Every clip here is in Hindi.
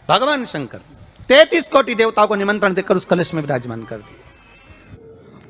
भगवान शंकर 33 कोटि देवताओं को निमंत्रण देकर उस कलश में विराजमान कर दिए।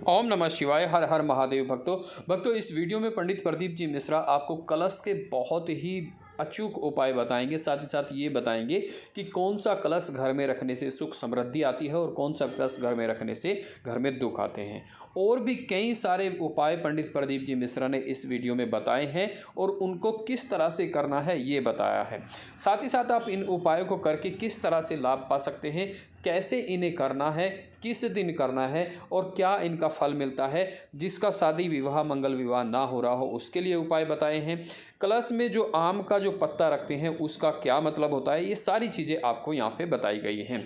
ओम नमः शिवाय। हर हर महादेव। भक्तों इस वीडियो में पंडित प्रदीप जी मिश्रा आपको कलश के बहुत ही अचूक उपाय बताएंगे, साथ ही साथ ये बताएंगे कि कौन सा कलश घर में रखने से सुख समृद्धि आती है और कौन सा कलश घर में रखने से घर में दुख आते हैं। और भी कई सारे उपाय पंडित प्रदीप जी मिश्रा ने इस वीडियो में बताए हैं और उनको किस तरह से करना है ये बताया है। साथ ही साथ आप इन उपायों को करके किस तरह से लाभ पा सकते हैं, कैसे इन्हें करना है, किस दिन करना है और क्या इनका फल मिलता है। जिसका शादी विवाह मंगल विवाह ना हो रहा हो उसके लिए उपाय बताए हैं। कलश में जो आम का जो पत्ता रखते हैं उसका क्या मतलब होता है, ये सारी चीज़ें आपको यहाँ पे बताई गई हैं।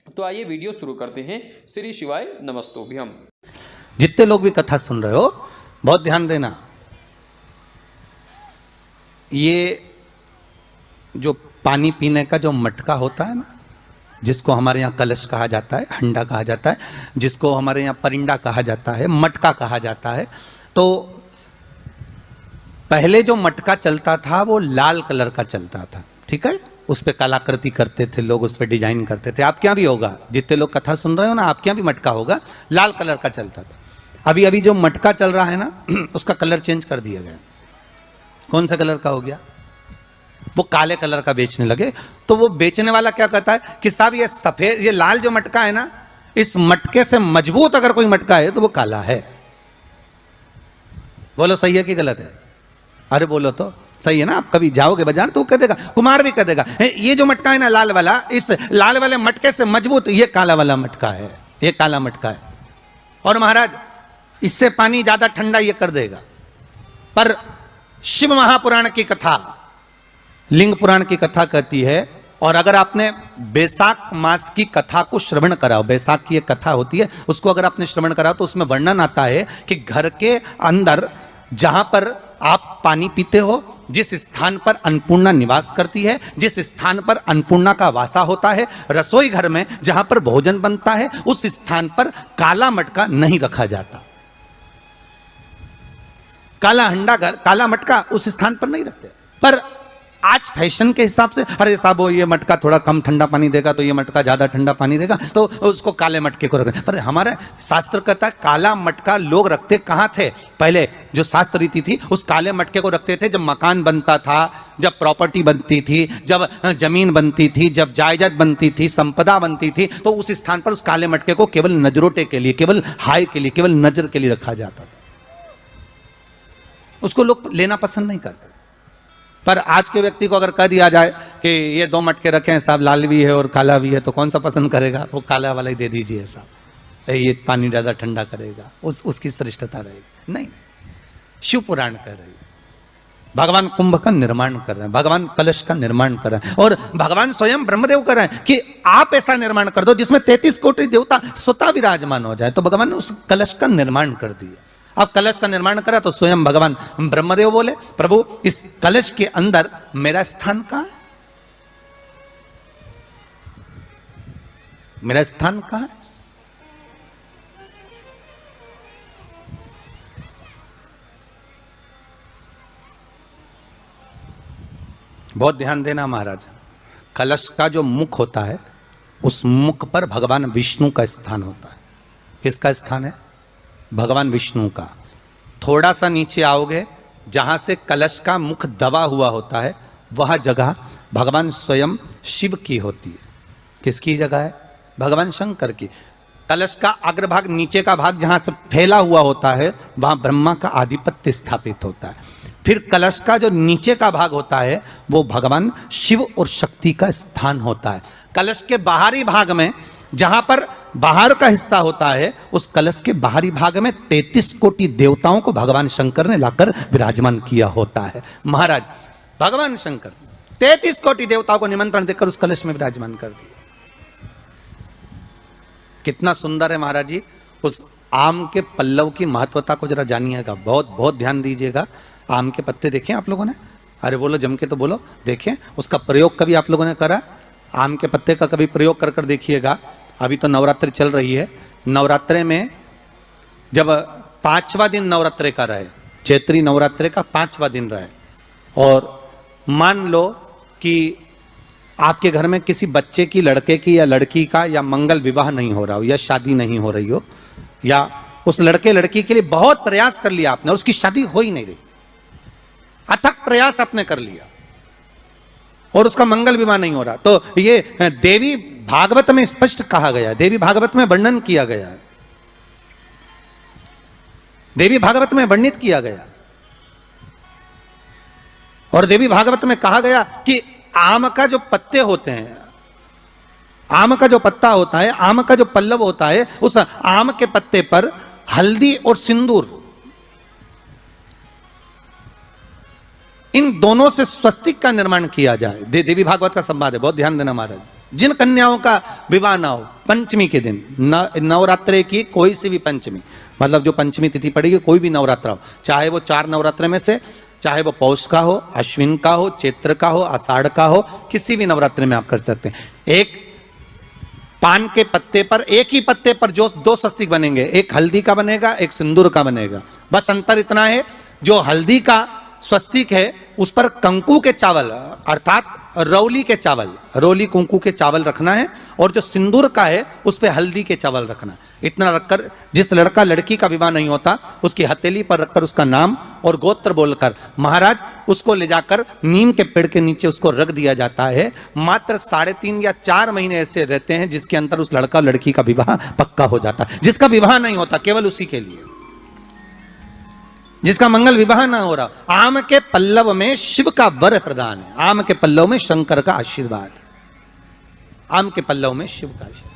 तो आइए वीडियो शुरू करते हैं। श्री शिवाय नमस्तोभ्यम। जितने लोग भी कथा सुन रहे हो बहुत ध्यान देना। ये जो पानी पीने का जो मटका होता है ना, जिसको हमारे यहाँ कलश कहा जाता है, हंडा कहा जाता है, जिसको हमारे यहाँ परिंडा कहा जाता है, मटका कहा जाता है। तो पहले जो मटका चलता था वो लाल कलर का चलता था, ठीक है। उस पर कलाकृति करते थे लोग, उस पर डिजाइन करते थे। आपके यहाँ भी होगा, जितने लोग कथा सुन रहे हो ना, आपके यहाँ भी मटका होगा, लाल कलर का चलता था। अभी अभी जो मटका चल रहा है ना उसका कलर चेंज कर दिया गया। कौन सा कलर का हो गया? वो काले कलर का बेचने लगे। तो वो बेचने वाला क्या कहता है कि साहब ये सफेद, ये लाल जो मटका है ना, इस मटके से मजबूत अगर कोई मटका है तो वो काला है। बोलो सही है कि गलत है? अरे बोलो तो सही है ना। आप कभी जाओगे बाजार तो वो कह देगा, कुमार भी कह देगा, ये जो मटका है ना लाल वाला, इस लाल वाले मटके से मजबूत ये काला वाला मटका है, ये काला मटका है। और महाराज इससे पानी ज्यादा ठंडा ये कर देगा। पर शिव महापुराण की कथा, लिंग पुराण की कथा कहती है, और अगर आपने बैसाख मास की कथा को श्रवण कराओ, बैसाख की एक कथा होती है, उसको अगर आपने श्रवण कराओ तो उसमें वर्णन आता है कि घर के अंदर जहां पर आप पानी पीते हो, जिस स्थान पर अन्नपूर्णा निवास करती है, जिस स्थान पर अन्नपूर्णा का वासा होता है, रसोई घर में जहां पर भोजन बनता है, उस स्थान पर काला मटका नहीं रखा जाता। काला हंडा, काला मटका उस स्थान पर नहीं रखते। पर आज फैशन के हिसाब से, अरे साहब वो ये मटका थोड़ा कम ठंडा पानी देगा तो ये मटका ज्यादा ठंडा पानी देगा, तो उसको काले मटके को रखें। पर हमारा शास्त्र कहता है काला मटका लोग रखते कहाँ थे? पहले जो शास्त्र रीति थी उस काले मटके को रखते थे जब मकान बनता था, जब प्रॉपर्टी बनती थी, जब जमीन बनती थी, जब जायदाद बनती थी, संपदा बनती थी, तो उस स्थान पर उस काले मटके को केवल नजरोटे के लिए, केवल हाय के लिए, केवल नजर के लिए रखा जाता था। उसको लोग लेना पसंद नहीं करते। पर आज के व्यक्ति को अगर कह दिया जाए कि ये दो मटके रखे हैं साहब, लाल भी है और काला भी है, तो कौन सा पसंद करेगा? वो काला वाला ही दे दीजिए साहब, ये पानी ज़्यादा ठंडा करेगा, उसकी श्रेष्ठता रहेगी। नहीं, शिव पुराण कह रही है, भगवान कुंभ का निर्माण कर रहे हैं, भगवान कलश का निर्माण कर रहे हैं, और भगवान स्वयं ब्रह्मदेव कर रहे हैं कि आप ऐसा निर्माण कर दो जिसमें 33 कोटि देवता स्वतः विराजमान हो जाए। तो भगवान ने उस कलश का निर्माण कर दिया। अब कलश का निर्माण करा तो स्वयं भगवान ब्रह्मदेव बोले, प्रभु इस कलश के अंदर मेरा स्थान कहां है? मेरा स्थान कहां है? बहुत ध्यान देना महाराज। कलश का जो मुख होता है उस मुख पर भगवान विष्णु का स्थान होता है। किसका स्थान है? भगवान विष्णु का। थोड़ा सा नीचे आओगे, जहां से कलश का मुख दबा हुआ होता है, वह जगह भगवान स्वयं शिव की होती है। किसकी जगह है? भगवान शंकर की। कलश का अग्रभाग, नीचे का भाग जहां से फैला हुआ होता है, वहां ब्रह्मा का आधिपत्य स्थापित होता है। फिर कलश का जो नीचे का भाग होता है वो भगवान शिव और शक्ति का स्थान होता है। कलश के बाहरी भाग में, जहां पर बाहर का हिस्सा होता है, उस कलश के बाहरी भाग में 33 कोटि देवताओं को भगवान शंकर ने लाकर विराजमान किया होता है। महाराज भगवान शंकर 33 कोटि देवताओं को निमंत्रण देकर उस कलश में विराजमान कर दिया। कितना सुंदर है महाराज जी। उस आम के पल्लव की महत्वता को जरा जानिएगा, बहुत बहुत ध्यान दीजिएगा। आम के पत्ते देखें आप लोगों ने? अरे बोलो जम के तो बोलो। देखें उसका प्रयोग कभी आप लोगों ने करा? आम के पत्ते का कभी प्रयोग कर कर देखिएगा। अभी तो नवरात्रि चल रही है, नवरात्रे में जब 5वां दिन नवरात्रे का रहे, चैत्री नवरात्रे का 5वां दिन रहे, और मान लो कि आपके घर में किसी बच्चे की, लड़के की या लड़की का या मंगल विवाह नहीं हो रहा हो या शादी नहीं हो रही हो, या उस लड़के लड़की के लिए बहुत प्रयास कर लिया आपने और उसकी शादी हो ही नहीं रही, अथक प्रयास आपने कर लिया और उसका मंगल विवाह नहीं हो रहा, तो ये देवी भागवत में स्पष्ट कहा गया है, देवी भागवत में वर्णन किया गया है, देवी भागवत में वर्णित किया गया। और देवी भागवत में कहा गया कि आम का जो पत्ते होते हैं, आम का जो पत्ता होता है, आम का जो पल्लव होता है, उस आम के पत्ते पर हल्दी और सिंदूर, इन दोनों से स्वस्तिक का निर्माण किया जाए। देवी भागवत का संवाद है, बहुत ध्यान देना महाराज। जिन कन्याओं का विवाह ना हो, पंचमी के दिन, नवरात्रे की कोई सी भी पंचमी, मतलब जो पंचमी तिथि पड़ेगी, कोई भी नवरात्र हो, चाहे वो 4 नवरात्र में से, चाहे वो पौष का हो, अश्विन का हो, चैत्र का हो, आषाढ़ का हो, किसी भी नवरात्र में आप कर सकते हैं। एक पान के पत्ते पर, एक ही पत्ते पर जो 2 स्वस्तिक बनेंगे, एक हल्दी का बनेगा, एक सिंदूर का बनेगा। बस अंतर इतना है, जो हल्दी का स्वस्तिक है उस पर कंकु के चावल अर्थात रौली के चावल, रौली कुंकू के चावल रखना है, और जो सिंदूर का है उस पर हल्दी के चावल रखना। इतना रखकर जिस लड़का लड़की का विवाह नहीं होता उसकी हथेली पर रखकर उसका नाम और गोत्र बोलकर महाराज उसको ले जाकर नीम के पेड़ के नीचे उसको रख दिया जाता है। मात्र 3.5 या 4 महीने ऐसे रहते हैं जिसके अंदर उस लड़का लड़की का विवाह पक्का हो जाता है। जिसका विवाह नहीं होता केवल उसी के लिए, जिसका मंगल विवाह ना हो रहा, आम के पल्लव में शिव का वर प्रदान है, आम के पल्लव में शंकर का आशीर्वाद, आम के पल्लव में शिव का आशीर्वाद।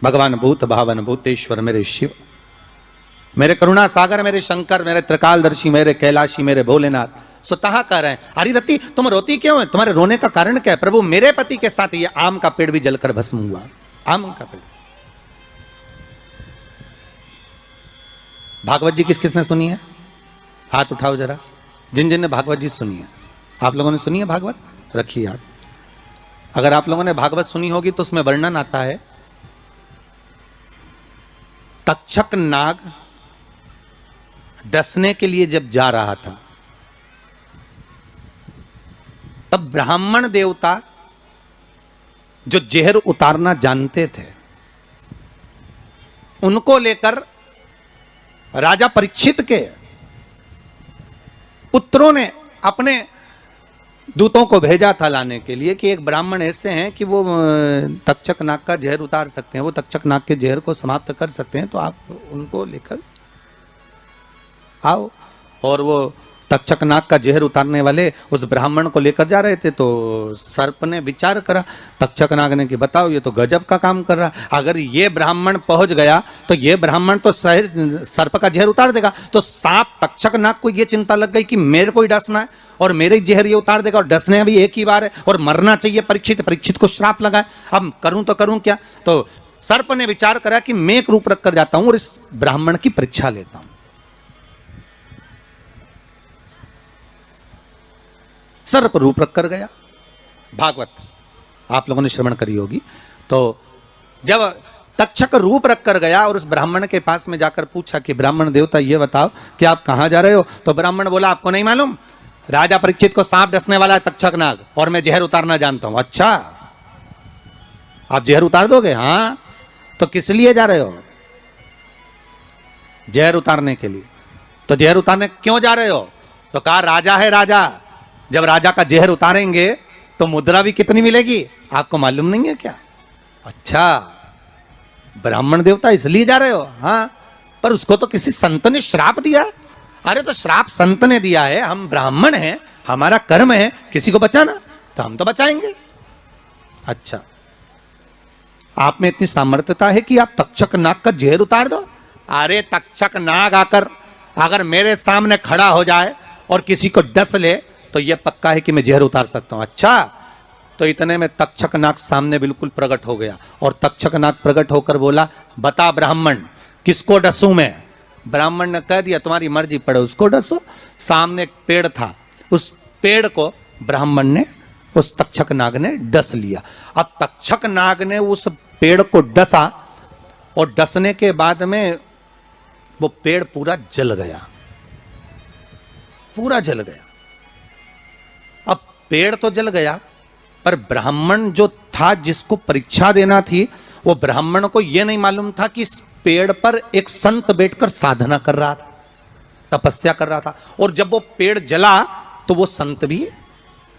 भगवान भूत भावन भूतेश्वर मेरे शिव, मेरे करुणा सागर, मेरे शंकर, मेरे त्रिकालदर्शी, मेरे कैलाशी, मेरे भोलेनाथ स्वतः कह रहे हैं, हरी रति तुम रोती क्यों है, तुम्हारे रोने का कारण क्या है? प्रभु मेरे पति के साथ ये आम का पेड़ भी जलकर भस्म हुआ, आम का पेड़। भागवत जी किस किसने सुनी है? हाथ उठाओ जरा, जिन जिन ने भागवत जी सुनी है। आप लोगों ने सुनी है भागवत? रखिए हाथ। अगर आप लोगों ने भागवत सुनी होगी तो उसमें वर्णन आता है, तक्षक नाग डसने के लिए जब जा रहा था तब ब्राह्मण देवता जो जहर उतारना जानते थे उनको लेकर राजा परीक्षित के पुत्रों ने अपने दूतों को भेजा था लाने के लिए कि एक ब्राह्मण ऐसे हैं कि वो तक्षक नाग का जहर उतार सकते हैं, वो तक्षक नाग के जहर को समाप्त कर सकते हैं, तो आप उनको लेकर आओ। और वो तक्षक नाग का जहर उतारने वाले उस ब्राह्मण को लेकर जा रहे थे, तो सर्प ने विचार करा, तक्षक नाग ने कि बताओ ये तो गजब का काम कर रहा, अगर ये ब्राह्मण पहुंच गया तो ये ब्राह्मण तो सर्प का जहर उतार देगा। तो सांप तक्षक नाग को ये चिंता लग गई कि मेरे को ही डसना है और मेरे जहर ये उतार देगा, और डसने भी एक ही बार है और मरना चाहिए परीक्षित, परीक्षित को श्राप लगा है, अब करूं तो करूं क्या। तो सर्प ने विचार करा कि मैं एक रूप रख कर जाता हूं और इस ब्राह्मण की परीक्षा लेता हूं। सर्प रूप रख कर गया। भागवत आप लोगों ने श्रवण करी होगी। तो जब तक्षक रूप रख कर गया और उस ब्राह्मण के पास में जाकर पूछा कि ब्राह्मण देवता ये बताओ कि आप कहां जा रहे हो, तो ब्राह्मण बोला आपको नहीं मालूम, राजा परीक्षित को सांप डसने वाला है तक्षक नाग और मैं जहर उतारना जानता हूं। अच्छा आप जहर उतार दोगे? हाँ। तो किस लिए जा रहे हो? जहर उतारने के लिए। तो जहर उतारने क्यों जा रहे हो? तो कहा राजा है राजा, जब राजा का जहर उतारेंगे तो मुद्रा भी कितनी मिलेगी आपको मालूम नहीं है क्या? अच्छा ब्राह्मण देवता इसलिए जा रहे हो? हाँ। पर उसको तो किसी संत ने श्राप दिया। अरे तो श्राप संत ने दिया है, हम ब्राह्मण हैं, हमारा कर्म है किसी को बचाना, तो हम तो बचाएंगे। अच्छा आप में इतनी सामर्थ्यता है कि आप तक्षक नाग का जहर उतार दो? अरे तक्षक नाग आकर अगर मेरे सामने खड़ा हो जाए और किसी को डस ले तो यह पक्का है कि मैं जहर उतार सकता हूं। अच्छा तो इतने में तक्षक नाग सामने बिल्कुल प्रकट हो गया और तक्षक नाग प्रकट होकर बोला बता ब्राह्मण किसको डसूं मैं? ब्राह्मण ने कह दिया तुम्हारी मर्जी पड़े उसको डसो। सामने एक पेड़ था, उस पेड़ को ब्राह्मण ने, उस तक्षक नाग ने डस लिया। अब तक्षक नाग ने उस पेड़ को डसा और डसने के बाद में वो पेड़ पूरा जल गया। पूरा जल गया। अब पेड़ तो जल गया, पर ब्राह्मण जो था जिसको परीक्षा देना थी, वो ब्राह्मण को यह नहीं मालूम था कि इस पेड़ पर एक संत बैठकर साधना कर रहा था, तपस्या कर रहा था। और जब वो पेड़ जला तो वो संत भी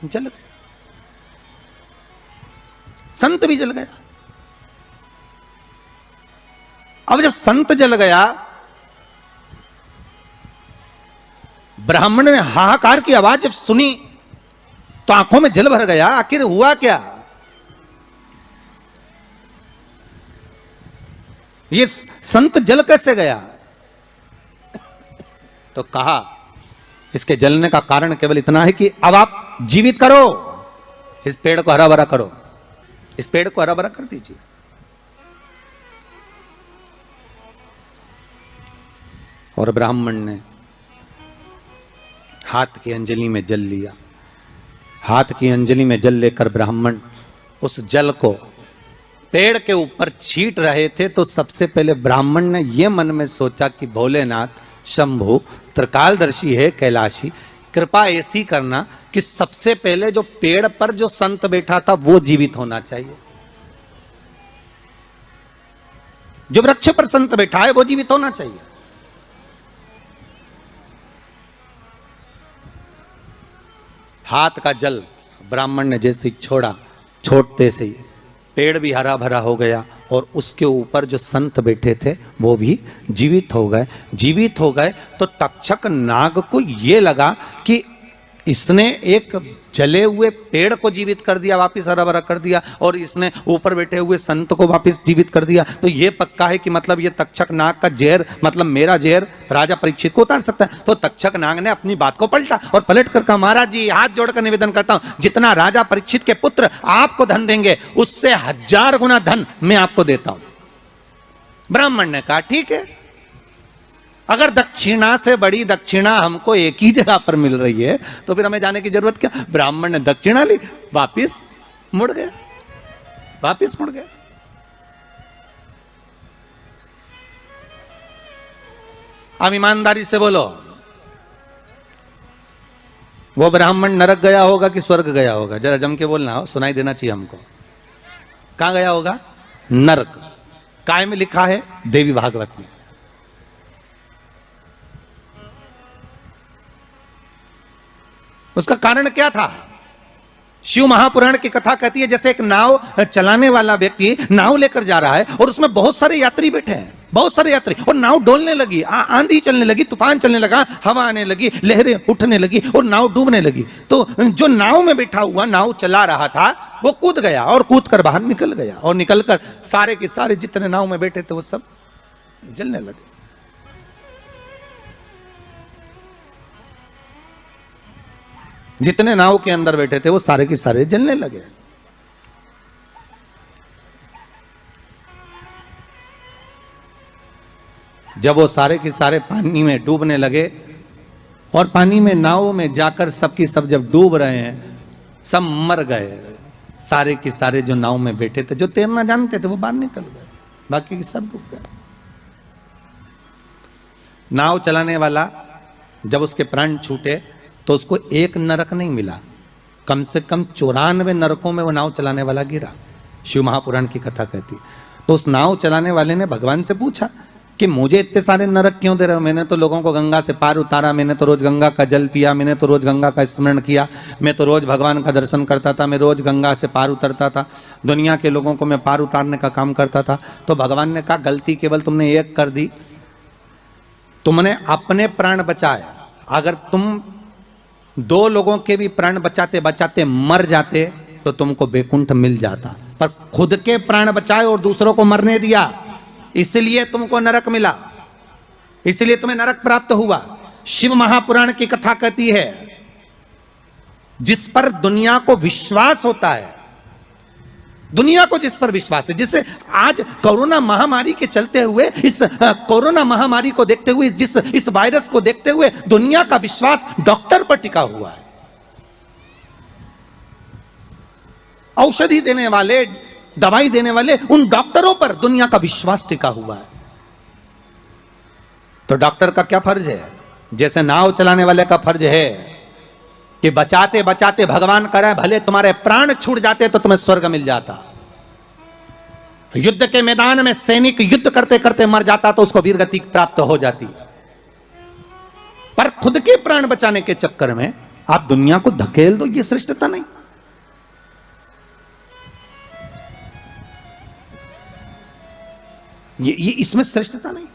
जल गया, संत भी जल गया। अब जब संत जल गया, ब्राह्मण ने हाहाकार की आवाज जब सुनी तो आंखों में जल भर गया। आखिर हुआ क्या? ये संत जल कैसे गया? तो कहा इसके जलने का कारण केवल इतना है कि अब आप जीवित करो, इस पेड़ को हरा भरा करो, इस पेड़ को हरा भरा कर दीजिए। और ब्राह्मण ने हाथ की अंजलि में जल लिया। हाथ की अंजलि में जल लेकर ब्राह्मण उस जल को पेड़ के ऊपर छींट रहे थे, तो सबसे पहले ब्राह्मण ने यह मन में सोचा कि भोलेनाथ, शंभु, त्रिकालदर्शी है, कैलाशी, कृपा ऐसी करना कि सबसे पहले जो पेड़ पर जो संत बैठा था वो जीवित होना चाहिए, जो वृक्ष पर संत बैठा है वो जीवित होना चाहिए। हाथ का जल ब्राह्मण ने जैसे ही छोड़ा, छोड़ते से ही पेड़ भी हरा भरा हो गया और उसके ऊपर जो संत बैठे थे वो भी जीवित हो गए। जीवित हो गए तो तक्षक नाग को ये लगा कि इसने एक जले हुए पेड़ को जीवित कर दिया, वापिस हरा भरा कर दिया, और इसने ऊपर बैठे हुए संत को वापिस जीवित कर दिया। तो ये पक्का है कि मतलब ये तक्षक नाग का जहर, मतलब मेरा जहर राजा परीक्षित को उतार सकता है। तो तक्षक नाग ने अपनी बात को पलटा और पलट कर कहा, महाराज जी हाथ जोड़कर निवेदन करता हूं, जितना राजा परीक्षित के पुत्र आपको धन देंगे उससे 1000 गुना धन मैं आपको देता हूं। ब्राह्मण ने कहा ठीक है, अगर दक्षिणा से बड़ी दक्षिणा हमको एक ही जगह पर मिल रही है तो फिर हमें जाने की जरूरत क्या। ब्राह्मण ने दक्षिणा ली, वापिस मुड़ गया, वापिस मुड़ गया। अब ईमानदारी से बोलो, वो ब्राह्मण नरक गया होगा कि स्वर्ग गया होगा? जरा जम के बोलना हो, सुनाई देना चाहिए हमको। कहां गया होगा? नरक। काय में लिखा है? देवी भागवत में। उसका कारण क्या था? शिव महापुराण की कथा कहती है जैसे एक नाव चलाने वाला व्यक्ति नाव लेकर जा रहा है और उसमें बहुत सारे यात्री बैठे हैं, बहुत सारे यात्री, और नाव डोलने लगी, आंधी चलने लगी, तूफान चलने लगा, हवा आने लगी, लहरें उठने लगी और नाव डूबने लगी। तो जो नाव में बैठा हुआ नाव चला रहा था वो कूद गया और कूद कर बाहर निकल गया, और निकलकर सारे के सारे जितने नाव में बैठे थे वो सब जलने लगे। जितने नाव के अंदर बैठे थे वो सारे के सारे जलने लगे। जब वो सारे के सारे पानी में डूबने लगे और पानी में नाव में जाकर सबकी सब जब डूब रहे हैं, सब मर गए। सारे के सारे जो नाव में बैठे थे, जो तैरना जानते थे वो बाहर निकल गए, बाकी के सब डूब गए। नाव चलाने वाला जब उसके प्राण छूटे तो उसको एक नरक नहीं मिला, कम से कम 94 नरकों में वो नाव चलाने वाला गिरा। शिव महापुराण की कथा कहती। तो उस नाव चलाने वाले ने भगवान से पूछा कि मुझे इतने सारे नरक क्यों दे रहे हो? मैंने तो लोगों को गंगा से पार उतारा, मैंने तो रोज गंगा का जल पिया, मैंने तो रोज गंगा का स्मरण किया, मैं तो रोज भगवान का दर्शन करता था, मैं रोज गंगा से पार उतरता था, दुनिया के लोगों को मैं पार उतारने का काम करता था। तो भगवान ने कहा गलती केवल तुमने एक कर दी, तुमने अपने प्राण बचाए। अगर तुम 2 लोगों के भी प्राण बचाते बचाते मर जाते तो तुमको बैकुंठ मिल जाता, पर खुद के प्राण बचाए और दूसरों को मरने दिया, इसलिए तुमको नरक मिला, इसलिए तुम्हें नरक प्राप्त हुआ। शिव महापुराण की कथा कहती है जिस पर दुनिया को विश्वास होता है, दुनिया को जिस पर विश्वास है, जिससे आज कोरोना महामारी के चलते हुए, इस कोरोना महामारी को देखते हुए, इस वायरस को देखते हुए दुनिया का विश्वास डॉक्टर पर टिका हुआ है। औषधि देने वाले, दवाई देने वाले उन डॉक्टरों पर दुनिया का विश्वास टिका हुआ है। तो डॉक्टर का क्या फर्ज है? जैसे नाव चलाने वाले का फर्ज है कि बचाते बचाते भगवान करे भले तुम्हारे प्राण छूट जाते तो तुम्हें स्वर्ग मिल जाता। युद्ध के मैदान में सैनिक युद्ध करते करते मर जाता तो उसको वीरगति प्राप्त हो जाती, पर खुद के प्राण बचाने के चक्कर में आप दुनिया को धकेल दो, ये श्रेष्ठता नहीं। ये इसमें श्रेष्ठता नहीं।